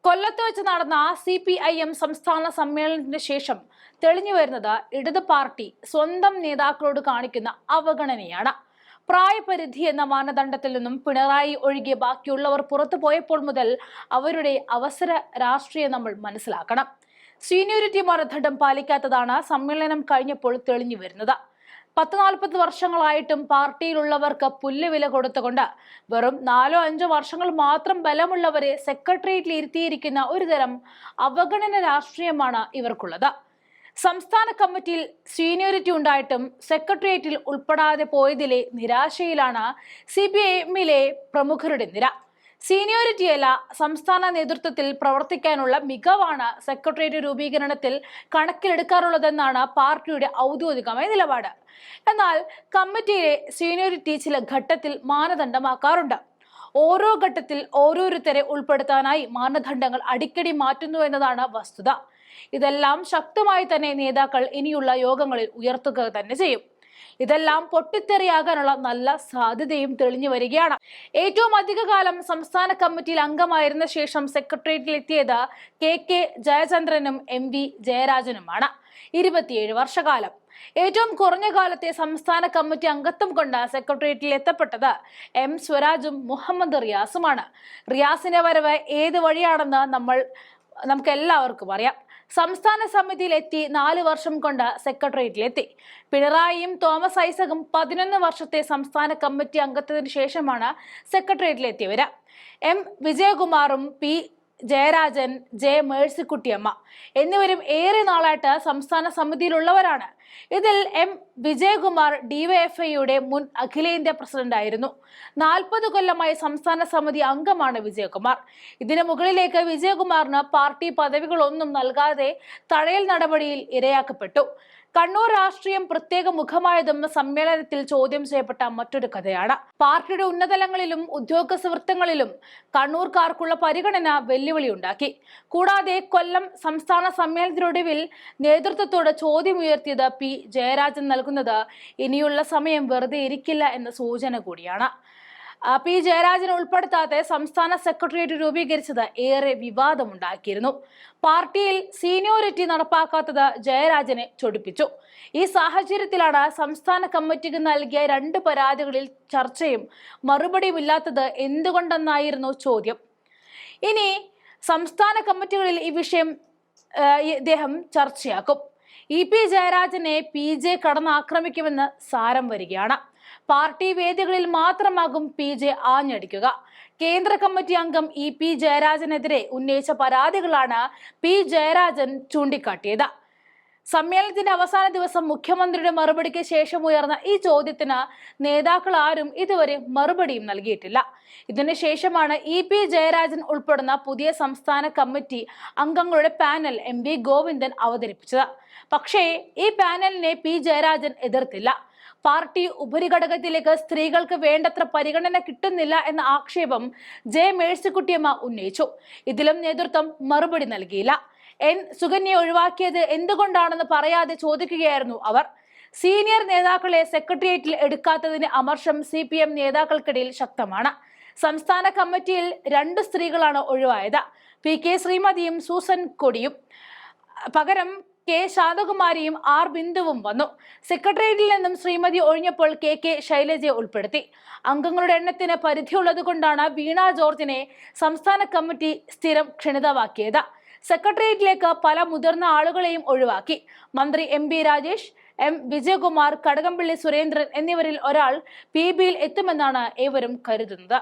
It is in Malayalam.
കൊല്ലത്ത് വെച്ച് നടന്ന CPIM സംസ്ഥാന സമ്മേളനത്തിന് ശേഷം തെളിഞ്ഞു വരുന്നത് ഇടത് പാർട്ടി സ്വന്തം നേതാക്കളോട് കാണിക്കുന്ന അവഗണനയാണ്. പ്രായപരിധി എന്ന മാനദണ്ഡത്തിൽ നിന്നും പിണറായി ഒഴികെ ബാക്കിയുള്ളവർ പുറത്തു പോയപ്പോൾ മുതൽ അവരുടെ അവസര രാഷ്ട്രീയം നമ്മൾ മനസ്സിലാക്കണം. സീനിയോറിറ്റി മാനദണ്ഡം പാലിക്കാത്തതാണ് സമ്മേളനം കഴിഞ്ഞപ്പോൾ തെളിഞ്ഞു വരുന്നത്. 40 വർഷങ്ങളായിട്ടും പാർട്ടിയിലുള്ളവർക്ക് പുല്ലുവില കൊടുത്തുകൊണ്ട് വെറും 4-5 വർഷങ്ങൾ മാത്രം ബലമുള്ളവരെ സെക്രട്ടേറിയറ്റിൽ ഇരുത്തിയിരിക്കുന്ന ഒരുതരം അവഗണന രാഷ്ട്രീയമാണ് ഇവർക്കുള്ളത്. സംസ്ഥാന കമ്മിറ്റിയിൽ സീനിയോറിറ്റി ഉണ്ടായിട്ടും സെക്രട്ടേറിയറ്റിൽ ഉൾപ്പെടാതെ പോയതിലെ നിരാശയിലാണ് CPIMലെ പ്രമുഖരുടെ നിര. സീനിയോറിറ്റിയല്ല, സംസ്ഥാന നേതൃത്വത്തിൽ പ്രവർത്തിക്കാനുള്ള മികവാണ് സെക്രട്ടേറിയറ്റ് രൂപീകരണത്തിൽ കണക്കിലെടുക്കാറുള്ളതെന്നാണ് പാർട്ടിയുടെ ഔദ്യോഗികമായ നിലപാട്. എന്നാൽ കമ്മിറ്റിയിലെ സീനിയോറിറ്റി ചില ഘട്ടത്തിൽ മാനദണ്ഡമാക്കാറുണ്ട്. ഓരോ ഘട്ടത്തിൽ ഓരോരുത്തരെ ഉൾപ്പെടുത്താനായി മാനദണ്ഡങ്ങൾ അടിക്കടി മാറ്റുന്നു എന്നതാണ് വസ്തുത. ഇതെല്ലാം ശക്തമായി തന്നെ നേതാക്കൾ ഇനിയുള്ള യോഗങ്ങളിൽ ഉയർത്തുക തന്നെ ചെയ്യും. ഇതെല്ലാം പൊട്ടിത്തെറിയാകാനുള്ള നല്ല സാധ്യതയും തെളിഞ്ഞു വരികയാണ്. ഏറ്റവും അധിക കാലം സംസ്ഥാന കമ്മിറ്റിയിൽ അംഗമായിരുന്ന ശേഷം സെക്രട്ടേറിയറ്റിൽ എത്തിയത് KK ജയചന്ദ്രനും MV ജയരാജനുമാണ്. 27 വർഷകാലം. ഏറ്റവും കുറഞ്ഞ കാലത്തെ സംസ്ഥാന കമ്മിറ്റി അംഗത്വം കൊണ്ട് സെക്രട്ടേറിയറ്റിൽ എത്തപ്പെട്ടത് M സ്വരാജും മുഹമ്മദ് റിയാസുമാണ്. റിയാസിന്റെ വരവ് ഏത് വഴിയാണെന്ന് നമുക്ക് എല്ലാവർക്കും അറിയാം. സംസ്ഥാന സമിതിയിൽ എത്തി 4 വർഷം കൊണ്ട് സെക്രട്ടേറിയറ്റിലെത്തി. പിണറായിയും തോമസ് ഐസകും 11 വർഷത്തെ സംസ്ഥാന കമ്മിറ്റി അംഗത്വത്തിന് ശേഷമാണ് സെക്രട്ടേറിയറ്റിലെത്തിയവര്. M വിജയകുമാറും P Jayarajan, J Mercykuttyamma എന്നിവരും ഏറെ നാളായിട്ട് സംസ്ഥാന സമിതിയിലുള്ളവരാണ്. ഇതിൽ M വിജയകുമാർ DYFIയുടെ മുൻ അഖിലേന്ത്യാ പ്രസിഡന്റ് ആയിരുന്നു. 40 കൊല്ലമായി സംസ്ഥാന സമിതി അംഗമാണ് വിജയകുമാർ. ഇതിന് മുകളിലേക്ക് വിജയകുമാറിന് പാർട്ടി പദവികളൊന്നും നൽകാതെ തഴയൽ നടപടിയിൽ ഇരയാക്കപ്പെട്ടു. കണ്ണൂർ രാഷ്ട്രീയം പ്രത്യേക മുഖമായതും സമ്മേളനത്തിൽ ചോദ്യം ചെയ്യപ്പെട്ട മറ്റൊരു കഥയാണ്. പാർട്ടിയുടെ ഉന്നതലങ്ങളിലും ഉദ്യോഗസ്ഥ വൃത്തങ്ങളിലും കണ്ണൂർക്കാർക്കുള്ള പരിഗണന വെല്ലുവിളിയുണ്ടാക്കി. കൂടാതെ കൊല്ലം സംസ്ഥാന സമ്മേളനത്തിനൊടുവിൽ നേതൃത്വത്തോട് ചോദ്യമുയർത്തിയത് P ജയരാജൻ നൽകുന്നത് ഇനിയുള്ള സമയം വെറുതെ ഇരിക്കില്ല എന്ന സൂചന കൂടിയാണ്. P ജയരാജനെ ഉൾപ്പെടുത്താതെ സംസ്ഥാന സെക്രട്ടേറിയറ്റ് രൂപീകരിച്ചത് ഏറെ വിവാദമുണ്ടാക്കിയിരുന്നു. പാർട്ടിയിൽ സീനിയോറിറ്റി നടപ്പാക്കാത്തത് ജയരാജനെ ചൊടിപ്പിച്ചു. ഈ സാഹചര്യത്തിലാണ് സംസ്ഥാന കമ്മിറ്റിക്ക് നൽകിയ 2 പരാതികളിൽ ചർച്ചയും മറുപടിയും ഇല്ലാത്തത് എന്തുകൊണ്ടെന്നായിരുന്നു ചോദ്യം. ഇനി സംസ്ഥാന കമ്മിറ്റികളിൽ ഈ വിഷയം ഇദ്ദേഹം ചർച്ചയാക്കും. EP ജയരാജനെ PJ കടന്നാക്രമിക്കുമെന്ന് സാരം വരികയാണ്. പാർട്ടി വേദികളിൽ മാത്രമാകും PJ ആഞ്ഞടിക്കുക. കേന്ദ്ര കമ്മിറ്റി അംഗം EP ജയരാജനെതിരെ ഉന്നയിച്ച പരാതികളാണ് P ജയരാജൻ ചൂണ്ടിക്കാട്ടിയത്. സമ്മേളനത്തിന്റെ അവസാന ദിവസം മുഖ്യമന്ത്രിയുടെ മറുപടിക്ക് ശേഷം ഉയർന്ന ഈ ചോദ്യത്തിന് നേതാക്കൾ ആരും ഇതുവരെ മറുപടിയും നൽകിയിട്ടില്ല. ഇതിനുശേഷമാണ് EP ജയരാജൻ ഉൾപ്പെടുന്ന പുതിയ സംസ്ഥാന കമ്മിറ്റി അംഗങ്ങളുടെ പാനൽ MV ഗോവിന്ദൻ അവതരിപ്പിച്ചത്. പക്ഷേ ഈ പാനലിനെ P ജയരാജൻ എതിർത്തില്ല. പാർട്ടി ഉപരിഘടകത്തിലേക്ക് സ്ത്രീകൾക്ക് വേണ്ടത്ര പരിഗണന കിട്ടുന്നില്ല എന്ന ആക്ഷേപം J മേഴ്സിക്കുട്ടിയമ്മ ഉന്നയിച്ചു. ഇതിലും നേതൃത്വം മറുപടി നൽകിയില്ല. N സുകന്യെ ഒഴിവാക്കിയത് എന്തുകൊണ്ടാണെന്ന് പറയാതെ ചോദിക്കുകയായിരുന്നു അവർ. സീനിയർ നേതാക്കളെ സെക്രട്ടേറിയറ്റിൽ എടുക്കാത്തതിന് അമർഷം CPM നേതാക്കൾക്കിടയിൽ ശക്തമാണ്. സംസ്ഥാന കമ്മിറ്റിയിൽ 2 സ്ത്രീകളാണ് ഒഴിവായത്. PK ശ്രീമതിയും സൂസൻ കൊടിയും. പകരം K ശാന്തകുമാരിയും R ബിന്ദുവും വന്നു. സെക്രട്ടേറിയറ്റിൽ നിന്നും ശ്രീമതി ഒഴിഞ്ഞപ്പോൾ KK ശൈലജയെ ഉൾപ്പെടുത്തി. അംഗങ്ങളുടെ എണ്ണത്തിന് പരിധിയുള്ളത് കൊണ്ടാണ് വീണ ജോർജിനെ സംസ്ഥാന കമ്മിറ്റി സ്ഥിരം ക്ഷണിതമാക്കിയത്. സെക്രട്ടേറിയറ്റിലേക്ക് പല മുതിർന്ന ആളുകളെയും ഒഴിവാക്കി. മന്ത്രി MB രാജേഷ്, M വിജയകുമാർ, കടകംപള്ളി സുരേന്ദ്രൻ എന്നിവരിൽ ഒരാൾ PBയിൽ എത്തുമെന്നാണ് ഏവരും കരുതുന്നത്.